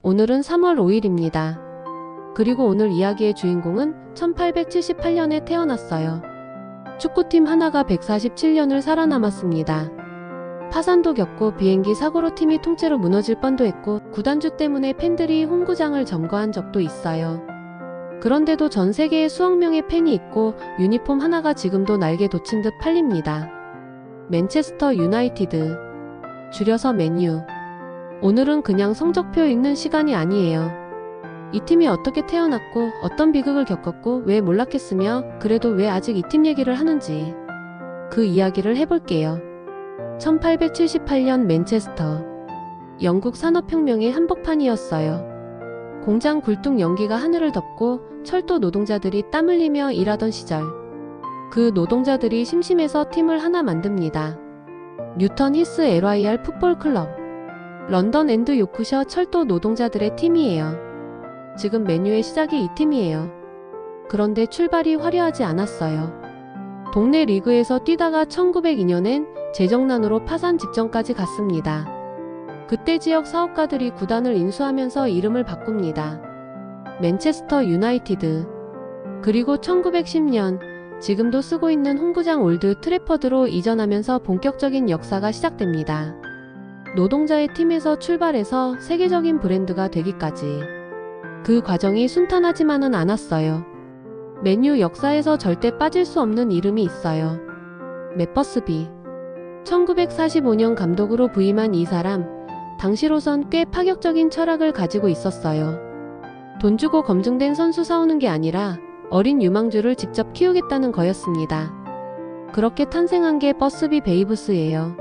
오늘은 3월 5일입니다. 그리고 오늘 이야기의 주인공은 1878년에 태어났어요. 축구팀 하나가 147년을 살아남았습니다. 파산도 겪고 비행기 사고로 팀이 통째로 무너질 뻔도 했고 구단주 때문에 팬들이 홈구장을 점거한 적도 있어요. 그런데도 전 세계에 수억 명의 팬이 있고 유니폼 하나가 지금도 날개 돋친 듯 팔립니다. 맨체스터 유나이티드, 줄여서 맨유. 오늘은 그냥 성적표 읽는 시간이 아니에요. 이 팀이 어떻게 태어났고 어떤 비극을 겪었고 왜 몰락했으며 그래도 왜 아직 이 팀 얘기를 하는지 그 이야기를 해볼게요. 1878년 맨체스터. 영국 산업혁명의 한복판이었어요. 공장 굴뚝 연기가 하늘을 덮고 철도 노동자들이 땀 흘리며 일하던 시절. 그 노동자들이 심심해서 팀을 하나 만듭니다. 뉴턴 히스 LYR 풋볼 클럽. 런던 앤드 요크셔 철도 노동자들의 팀이에요. 지금 맨유의 시작이 이 팀이에요. 그런데 출발이 화려하지 않았어요. 동네 리그에서 뛰다가 1902년엔 재정난으로 파산 직전까지 갔습니다. 그때 지역 사업가들이 구단을 인수하면서 이름을 바꿉니다. 맨체스터 유나이티드. 그리고 1910년 지금도 쓰고 있는 홈구장 올드 트래퍼드로 이전하면서 본격적인 역사가 시작됩니다. 노동자의 팀에서 출발해서 세계적인 브랜드가 되기까지. 그 과정이 순탄하지만은 않았어요. 맨유 역사에서 절대 빠질 수 없는 이름이 있어요. 맷 버스비. 1945년 감독으로 부임한 이 사람, 당시로선 꽤 파격적인 철학을 가지고 있었어요. 돈 주고 검증된 선수 사오는 게 아니라 어린 유망주를 직접 키우겠다는 거였습니다. 그렇게 탄생한 게 버스비 베이브스예요.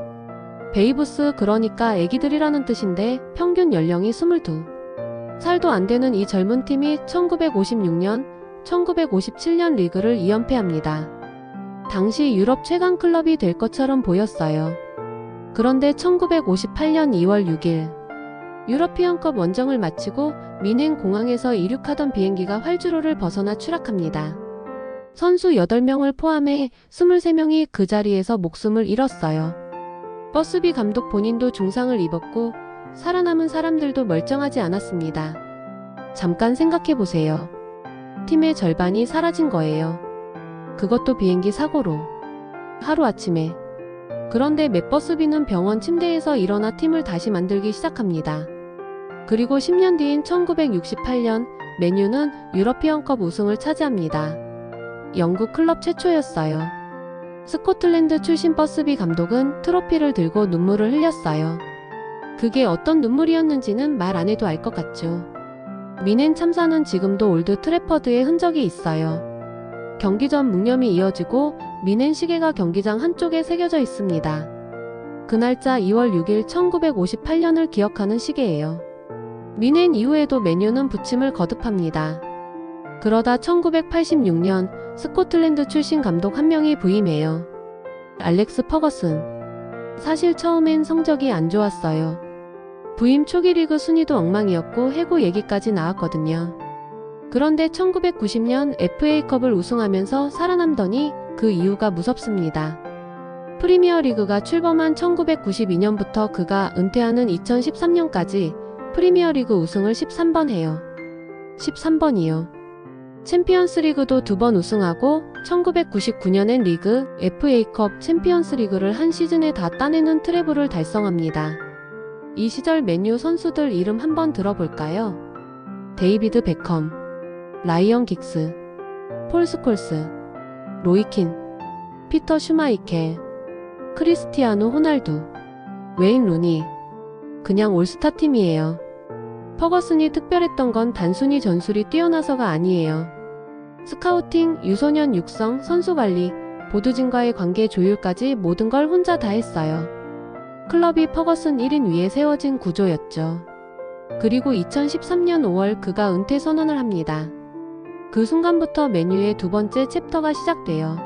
베이브스 그러니까 애기들이라는 뜻인데 평균 연령이 22살도 안 되는 이 젊은 팀이 1956년, 1957년 리그를 2연패합니다. 당시 유럽 최강 클럽이 될 것처럼 보였어요. 그런데 1958년 2월 6일 유러피언컵 원정을 마치고 민행 공항에서 이륙하던 비행기가 활주로를 벗어나 추락합니다. 선수 8명을 포함해 23명이 그 자리에서 목숨을 잃었어요. 버스비 감독 본인도 중상을 입었고 살아남은 사람들도 멀쩡하지 않았습니다. 잠깐 생각해보세요. 팀의 절반이 사라진 거예요. 그것도 비행기 사고로. 하루아침에. 그런데 맷 버스비는 병원 침대에서 일어나 팀을 다시 만들기 시작합니다. 그리고 10년 뒤인 1968년 맨유는 유러피언컵 우승을 차지합니다. 영국 클럽 최초였어요. 스코틀랜드 출신 버스비 감독은 트로피를 들고 눈물을 흘렸어요. 그게 어떤 눈물이었는지는 말 안 해도 알 것 같죠. 민행 참사는 지금도 올드 트래퍼드의 흔적이 있어요. 경기 전 묵념이 이어지고 민행 시계가 경기장 한쪽에 새겨져 있습니다. 그 날짜 2월 6일 1958년을 기억하는 시계예요. 민행 이후에도 맨유는 부침을 거듭합니다. 그러다 1986년 스코틀랜드 출신 감독 한 명이 부임해요. 알렉스 퍼거슨. 사실 처음엔 성적이 안 좋았어요. 부임 초기 리그 순위도 엉망이었고 해고 얘기까지 나왔거든요. 그런데 1990년 FA컵을 우승하면서 살아남더니 그 이유가 무섭습니다. 프리미어리그가 출범한 1992년부터 그가 은퇴하는 2013년까지 프리미어리그 우승을 13번 해요. 13번이요. 챔피언스리그도 2번 우승하고 1999년엔 리그, FA컵, 챔피언스리그를 한 시즌에 다 따내는 트래블을 달성합니다. 이 시절 맨유 선수들 이름 한번 들어볼까요? 데이비드 베컴, 라이언 긱스, 폴 스콜스, 로이킨, 피터 슈마이켈, 크리스티아노 호날두, 웨인 루니. 그냥 올스타 팀이에요. 퍼거슨이 특별했던 건 단순히 전술이 뛰어나서가 아니에요. 스카우팅, 유소년 육성, 선수 관리, 보드진과의 관계 조율까지 모든 걸 혼자 다 했어요. 클럽이 퍼거슨 1인 위에 세워진 구조였죠. 그리고 2013년 5월 그가 은퇴 선언을 합니다. 그 순간부터 맨유의 두 번째 챕터가 시작돼요.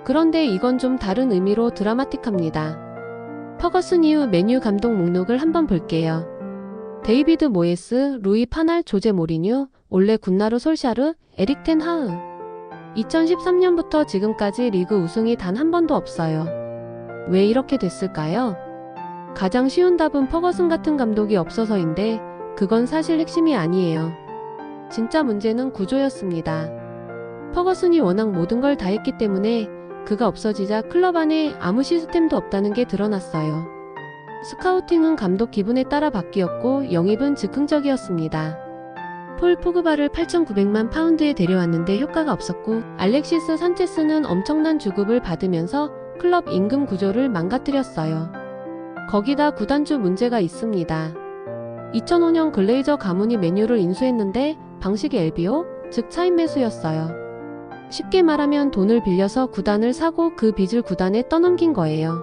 그런데 이건 좀 다른 의미로 드라마틱합니다. 퍼거슨 이후 맨유 감독 목록을 한번 볼게요. 데이비드 모예스, 루이 파날, 조제 모리뉴, 올레 군나르 솔샤르, 에릭 텐 하흐. 2013년부터 지금까지 리그 우승이 단 한 번도 없어요. 왜 이렇게 됐을까요? 가장 쉬운 답은 퍼거슨 같은 감독이 없어서인데 그건 사실 핵심이 아니에요. 진짜 문제는 구조였습니다. 퍼거슨이 워낙 모든 걸 다 했기 때문에 그가 없어지자 클럽 안에 아무 시스템도 없다는 게 드러났어요. 스카우팅은 감독 기분에 따라 바뀌었고 영입은 즉흥적이었습니다. 폴 포그바를 8,900만 파운드에 데려왔는데 효과가 없었고 알렉시스 산체스는 엄청난 주급을 받으면서 클럽 임금 구조를 망가뜨렸어요. 거기다 구단주 문제가 있습니다. 2005년 글레이저 가문이 맨유를 인수했는데 방식이 LBO, 즉 차인 매수였어요. 쉽게 말하면 돈을 빌려서 구단을 사고 그 빚을 구단에 떠넘긴 거예요.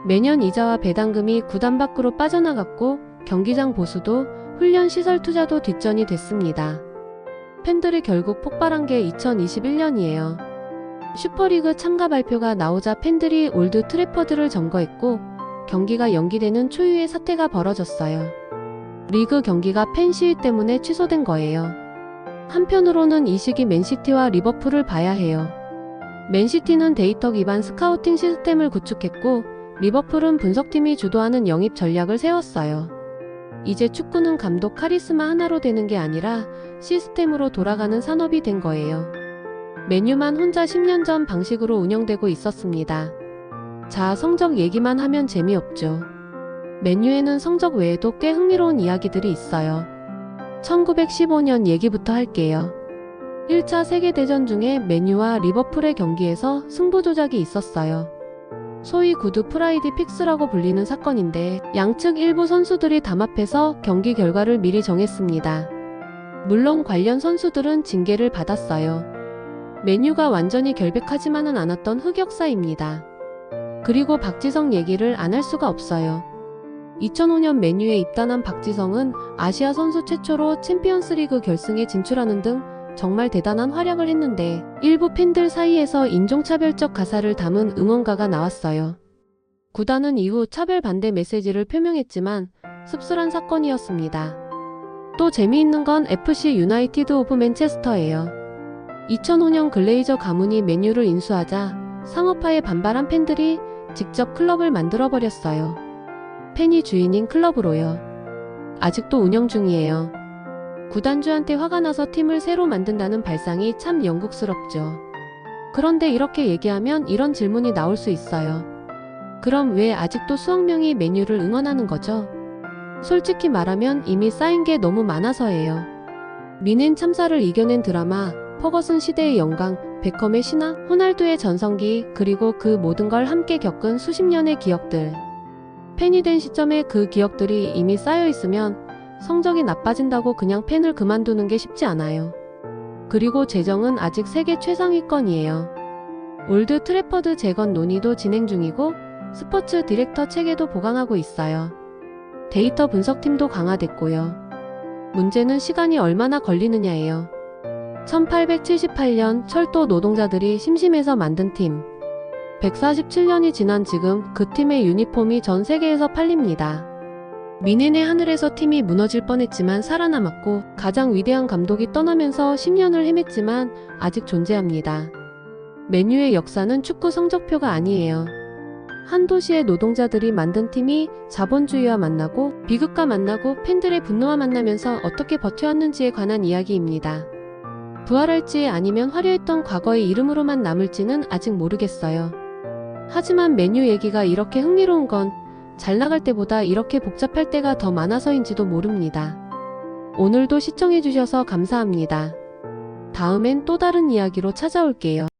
매년 이자와 배당금이 구단 밖으로 빠져나갔고 경기장 보수도 훈련 시설 투자도 뒷전이 됐습니다. 팬들이 결국 폭발한 게 2021년이에요. 슈퍼리그 참가 발표가 나오자 팬들이 올드 트래퍼드를 점거했고 경기가 연기되는 초유의 사태가 벌어졌어요. 리그 경기가 팬 시위 때문에 취소된 거예요. 한편으로는 이 시기 맨시티와 리버풀을 봐야 해요. 맨시티는 데이터 기반 스카우팅 시스템을 구축했고 리버풀은 분석팀이 주도하는 영입 전략을 세웠어요. 이제 축구는 감독 카리스마 하나로 되는 게 아니라 시스템으로 돌아가는 산업이 된 거예요. 맨유만 혼자 10년 전 방식으로 운영되고 있었습니다. 자, 성적 얘기만 하면 재미없죠. 맨유에는 성적 외에도 꽤 흥미로운 이야기들이 있어요. 1915년 얘기부터 할게요. 1차 세계대전 중에 맨유와 리버풀의 경기에서 승부 조작이 있었어요. 소위 구두 프라이드 픽스라고 불리는 사건인데 양측 일부 선수들이 담합해서 경기 결과를 미리 정했습니다. 물론 관련 선수들은 징계를 받았어요. 맨유가 완전히 결백하지만은 않았던 흑역사입니다. 그리고 박지성 얘기를 안 할 수가 없어요. 2005년 맨유에 입단한 박지성은 아시아 선수 최초로 챔피언스리그 결승에 진출하는 등 정말 대단한 활약을 했는데 일부 팬들 사이에서 인종차별적 가사를 담은 응원가가 나왔어요. 구단은 이후 차별 반대 메시지를 표명했지만 씁쓸한 사건이었습니다. 또 재미있는 건 FC 유나이티드 오브 맨체스터예요. 2005년 글레이저 가문이 맨유를 인수하자 상업화에 반발한 팬들이 직접 클럽을 만들어버렸어요. 팬이 주인인 클럽으로요. 아직도 운영 중이에요. 구단주한테 화가 나서 팀을 새로 만든다는 발상이 참 영국스럽죠. 그런데 이렇게 얘기하면 이런 질문이 나올 수 있어요. 그럼 왜 아직도 수억 명이 맨유를 응원하는 거죠? 솔직히 말하면 이미 쌓인 게 너무 많아서예요. 미넨 참사를 이겨낸 드라마, 퍼거슨 시대의 영광, 베컴의 신화, 호날두의 전성기, 그리고 그 모든 걸 함께 겪은 수십 년의 기억들. 팬이 된 시점에 그 기억들이 이미 쌓여 있으면 성적이 나빠진다고 그냥 팬을 그만두는 게 쉽지 않아요. 그리고 재정은 아직 세계 최상위권이에요. 올드 트래퍼드 재건 논의도 진행 중이고 스포츠 디렉터 체계도 보강하고 있어요. 데이터 분석팀도 강화됐고요. 문제는 시간이 얼마나 걸리느냐예요. 1878년 철도 노동자들이 심심해서 만든 팀. 147년이 지난 지금 그 팀의 유니폼이 전 세계에서 팔립니다. 미넨의 하늘에서 팀이 무너질 뻔했지만 살아남았고 가장 위대한 감독이 떠나면서 10년을 헤맸지만 아직 존재합니다. 맨유의 역사는 축구 성적표가 아니에요. 한 도시의 노동자들이 만든 팀이 자본주의와 만나고 비극과 만나고 팬들의 분노와 만나면서 어떻게 버텨왔는지에 관한 이야기입니다. 부활할지 아니면 화려했던 과거의 이름으로만 남을지는 아직 모르겠어요. 하지만 맨유 얘기가 이렇게 흥미로운 건 잘 나갈 때보다 이렇게 복잡할 때가 더 많아서인지도 모릅니다. 오늘도 시청해주셔서 감사합니다. 다음엔 또 다른 이야기로 찾아올게요.